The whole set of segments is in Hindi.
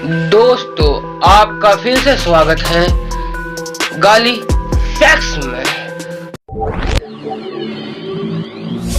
दोस्तों, आपका फिर से स्वागत है गाली फैक्स में।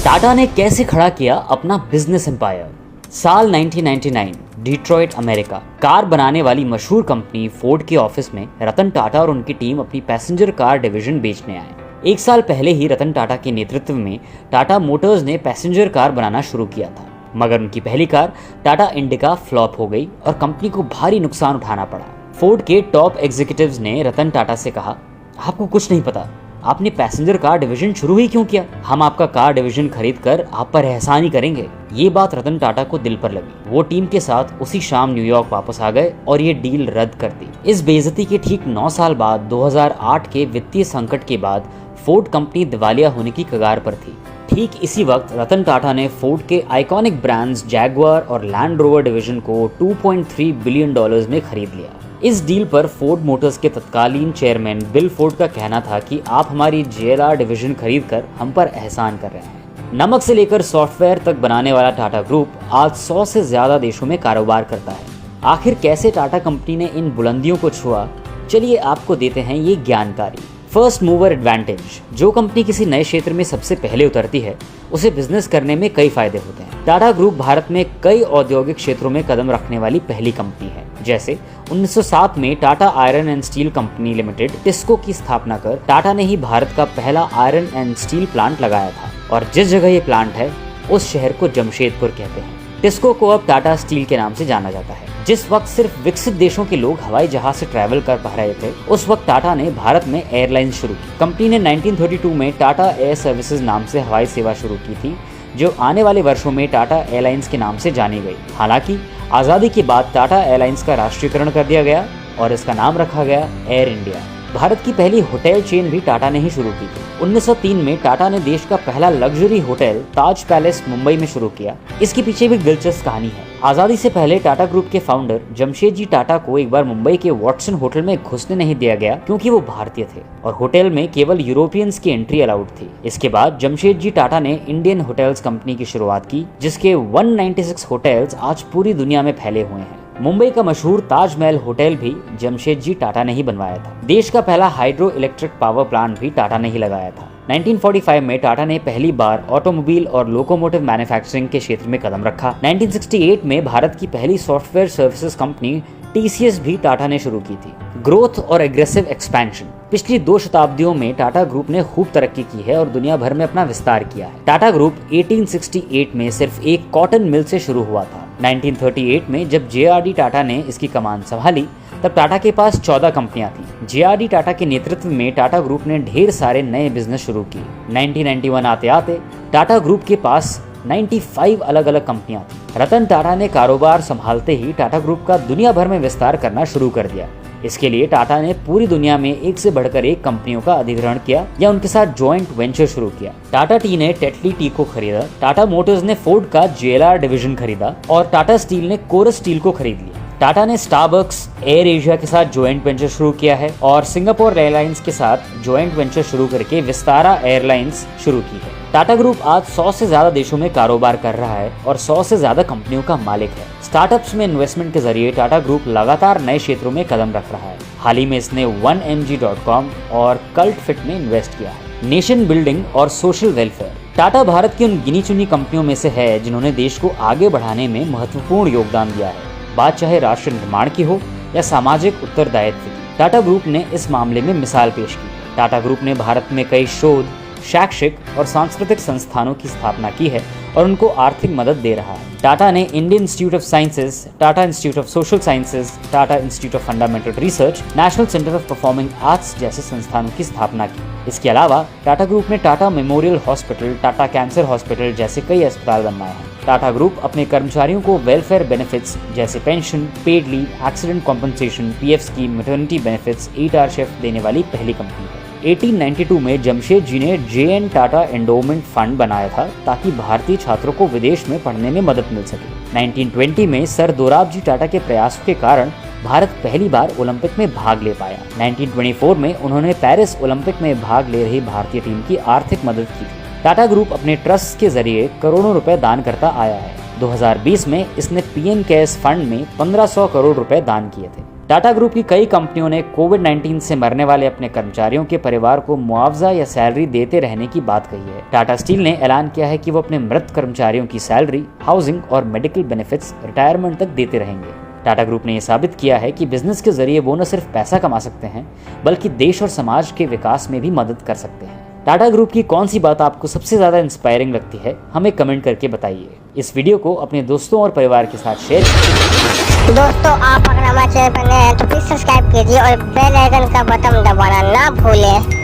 टाटा ने कैसे खड़ा किया अपना बिजनेस एम्पायर। साल 1999, डिट्रॉइट, अमेरिका। कार बनाने वाली मशहूर कंपनी फोर्ड के ऑफिस में रतन टाटा और उनकी टीम अपनी पैसेंजर कार डिवीजन बेचने आए। एक साल पहले ही रतन टाटा के नेतृत्व में टाटा मोटर्स ने पैसेंजर कार बनाना शुरू किया था, मगर उनकी पहली कार टाटा इंडिका फ्लॉप हो गई और कंपनी को भारी नुकसान उठाना पड़ा। फोर्ड के टॉप एग्जीक्यूटिव्स ने रतन टाटा से कहा, आपको कुछ नहीं पता, आपने पैसेंजर कार डिवीजन शुरू ही क्यों किया? हम आपका कार डिवीजन खरीद कर आप पर एहसान ही करेंगे। ये बात रतन टाटा को दिल पर लगी। वो टीम के साथ उसी शाम न्यूयॉर्क वापस आ गए और ये डील रद्द कर दी। इस बेइज्जती के ठीक 9 साल बाद 2008 के वित्तीय संकट के बाद फोर्ड कंपनी दिवालिया होने की कगार पर थी। ठीक इसी वक्त रतन टाटा ने फोर्ड के आइकॉनिक ब्रांड्स जैगुआर और लैंड रोवर डिवीजन को $2.3 बिलियन में खरीद लिया। इस डील पर फोर्ड मोटर्स के तत्कालीन चेयरमैन बिल फोर्ड का कहना था कि आप हमारी JLR डिवीजन खरीद कर हम पर एहसान कर रहे हैं। नमक से लेकर सॉफ्टवेयर तक बनाने वाला टाटा ग्रुप आज 100 से ज्यादा देशों में कारोबार करता है। आखिर कैसे टाटा कंपनी ने इन बुलंदियों को छुआ, चलिए आपको देते हैं ये ज्ञानकारी। First mover advantage. जो कंपनी किसी नए क्षेत्र में सबसे पहले उतरती है उसे बिजनेस करने में कई फायदे होते हैं। टाटा ग्रुप भारत में कई औद्योगिक क्षेत्रों में कदम रखने वाली पहली कंपनी है। जैसे 1907 में Tata iron and steel company limited TISCO की स्थापना कर टाटा ने ही भारत का पहला आयरन एंड स्टील प्लांट लगाया था, और जिस जगह ये प्लांट है उस शहर को जमशेदपुर कहते हैं। टिस्को को अब टाटा स्टील के नाम से जाना जाता है। जिस वक्त सिर्फ विकसित देशों के लोग हवाई जहाज से ट्रैवल कर पा रहे थे, उस वक्त टाटा ने भारत में एयरलाइंस शुरू की। कंपनी ने 1932 में टाटा एयर सर्विसेज नाम से हवाई सेवा शुरू की थी, जो आने वाले वर्षों में टाटा एयरलाइंस के नाम से जानी गई। हालांकि आज़ादी के बाद टाटा एयरलाइंस का राष्ट्रीयकरण कर दिया गया और इसका नाम रखा गया एयर इंडिया। भारत की पहली होटल चेन भी टाटा ने ही शुरू की थी। 1903 में टाटा ने देश का पहला लग्जरी होटल ताज पैलेस मुंबई में शुरू किया। इसके पीछे भी दिलचस्प कहानी है। आजादी से पहले टाटा ग्रुप के फाउंडर जमशेदजी टाटा को एक बार मुंबई के वॉटसन होटल में घुसने नहीं दिया गया क्योंकि वो भारतीय थे और होटल में केवल यूरोपियंस की एंट्री अलाउड थी। इसके बाद जमशेदजी टाटा ने इंडियन होटल्स कंपनी की शुरुआत की, जिसके 196 होटल्स आज पूरी दुनिया में फैले हुए हैं। मुंबई का मशहूर ताजमहल होटल भी जमशेदजी टाटा ने ही बनवाया था। देश का पहला हाइड्रो इलेक्ट्रिक पावर प्लांट भी टाटा ने ही लगाया था। 1945 में टाटा ने पहली बार ऑटोमोबाइल और लोकोमोटिव मैन्युफैक्चरिंग के क्षेत्र में कदम रखा। 1968 में भारत की पहली सॉफ्टवेयर सर्विसेज कंपनी TCS भी टाटा ने शुरू की थी। ग्रोथ और एग्रेसिव एक्सपेंशन। पिछली 2 शताब्दियों में टाटा ग्रुप ने खूब तरक्की की है और दुनिया भर में अपना विस्तार किया है। टाटा ग्रुप 1868 में सिर्फ एक कॉटन मिल से शुरू हुआ था। 1938 में जब JRD टाटा ने इसकी कमान संभाली, तब टाटा के पास 14 कंपनियां थी। JRD टाटा के नेतृत्व में टाटा ग्रुप ने ढेर सारे नए बिजनेस शुरू किए। 1991 आते आते टाटा ग्रुप के पास 95 अलग अलग कंपनियां थी। रतन टाटा ने कारोबार संभालते ही टाटा ग्रुप का दुनिया भर में विस्तार करना शुरू कर दिया। इसके लिए टाटा ने पूरी दुनिया में एक से बढ़कर एक कंपनियों का अधिग्रहण किया या उनके साथ जॉइंट वेंचर शुरू किया। टाटा टी ने टेटली टी को खरीदा, टाटा मोटर्स ने फोर्ड का JLR डिवीजन खरीदा और टाटा स्टील ने कोरस स्टील को खरीद लिया। टाटा ने स्टारबक्स, एयर एशिया के साथ जॉइंट वेंचर शुरू किया है और सिंगापुर एयरलाइंस के साथ जॉइंट वेंचर शुरू करके विस्तारा एयरलाइंस शुरू की है। टाटा ग्रुप आज 100 से ज्यादा देशों में कारोबार कर रहा है और 100 से ज्यादा कंपनियों का मालिक है। स्टार्टअप्स में इन्वेस्टमेंट के जरिए टाटा ग्रुप लगातार नए क्षेत्रों में कदम रख रहा है। हाल ही में इसने 1mg.com और कल्ट फिट में इन्वेस्ट किया है। नेशन बिल्डिंग और सोशल वेलफेयर। टाटा भारत की उन गिनी चुनी कंपनियों में से है जिन्होंने देश को आगे बढ़ाने में महत्वपूर्ण योगदान दिया है। बात चाहे राष्ट्र निर्माण की हो या सामाजिक उत्तरदायित्व की, टाटा ग्रुप ने इस मामले में मिसाल पेश की। टाटा ग्रुप ने भारत में कई शोध, शैक्षिक और सांस्कृतिक संस्थानों की स्थापना की है और उनको आर्थिक मदद दे रहा है। टाटा ने Indian institute of sciences, Tata institute of social sciences, Tata institute of fundamental research, national centre of performing arts जैसे संस्थानों की स्थापना की। इसके अलावा टाटा ग्रुप ने Tata memorial hospital, Tata cancer hospital जैसे कई अस्पताल बनवाए हैं। टाटा ग्रुप अपने कर्मचारियों को वेलफेयर बेनिफिट्स जैसे pension, paid leave, accident compensation, PF scheme, maternity benefits, 8 hour shift देने वाली पहली कंपनी है। 1892 में जमशेदजी ने JN टाटा एंडोमेंट फंड बनाया था ताकि भारतीय छात्रों को विदेश में पढ़ने में मदद मिल सके। 1920 में सर दोराबजी टाटा के प्रयासों के कारण भारत पहली बार ओलंपिक में भाग ले पाया। 1924 में उन्होंने पेरिस ओलंपिक में भाग ले रही भारतीय टीम की आर्थिक मदद की थी। टाटा ग्रुप अपने ट्रस्ट के जरिए करोड़ों रुपए दान करता आया है। 2020 में इसने पीएम केयर्स फंड में 1500 करोड़ रुपए दान किए थे। टाटा ग्रुप की कई कंपनियों ने कोविड-19 से मरने वाले अपने कर्मचारियों के परिवार को मुआवजा या सैलरी देते रहने की बात कही है। टाटा स्टील ने ऐलान किया है कि वो अपने मृत कर्मचारियों की सैलरी, हाउसिंग और मेडिकल बेनिफिट्स रिटायरमेंट तक देते रहेंगे। टाटा ग्रुप ने यह साबित किया है कि बिजनेस के जरिए वो न सिर्फ पैसा कमा सकते हैं बल्कि देश और समाज के विकास में भी मदद कर सकते हैं। टाटा ग्रुप की कौन सी बात आपको सबसे ज्यादा इंस्पायरिंग लगती है, हमें कमेंट करके बताइए। इस वीडियो को अपने दोस्तों और परिवार के साथ शेयर कीजिए। दोस्तों, आप अगर हमारे चैनल पर नए हैं तो प्लीज सब्सक्राइब कीजिए और बेल आइकन का बटन दबाना ना भूलें।